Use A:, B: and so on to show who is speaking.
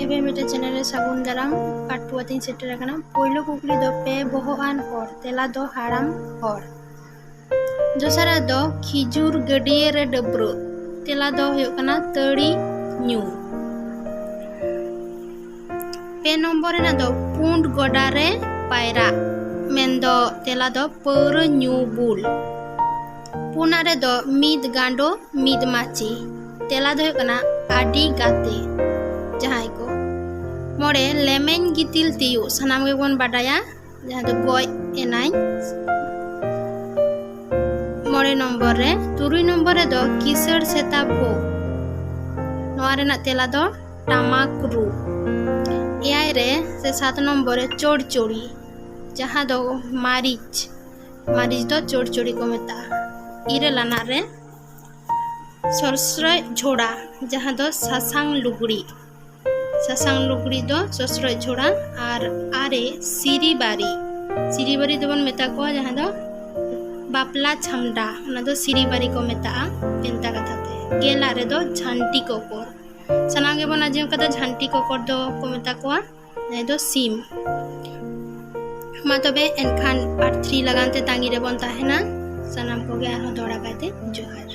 A: एबे मिटे चैनल रे सागुन दाराम पार्ट 2 आतिन सेटर आकना पहिलो कुकली दो पे बोहोआन हर तेला दो हाराम हर दोसरा दो खिजुर गडिये रे डब्रो तेला दो हुयुग कना तड़ी न्यू पे नंबर ना दो पुंड गोडा रे पायरा मेंदो तेला दो पौर न्यू बुल पुना रे दो मिद गांडो मिद माची तेला दो हुयुग कना आडी गाते जहां को मोड़े लेमेन गितिल तियु सनाम गे बन बाडाया जहां दो गय एनाई मोड़े नंबर रे तुरुई नंबर रे दो किसर सेता भो नोआ रेना तेला दो टामाकरू एआई रे से 7 नंबर रे चोड़चोड़ी जहां दो मारिच दो चोड़चोड़ी को मेता इरे लाना रे सरसरय झोड़ा जहां दो सासांग लुगड़ी दो सरसरय झोड़ा और आरे सिरीबारी दो बन मेता को जहां दो बापला छमडा उना दो सिरीबारी को मेता पेंता कथाते गेला रे दो झंटी कोकर सनागे बन आजम कथा झंटी कोकर दो को मेता को नै दो सीम मा तबे एनखान पार्ट 3 लगानते तांगी रे बन ताहेना सनाम को गे आरो दोड़ा काते जोहार।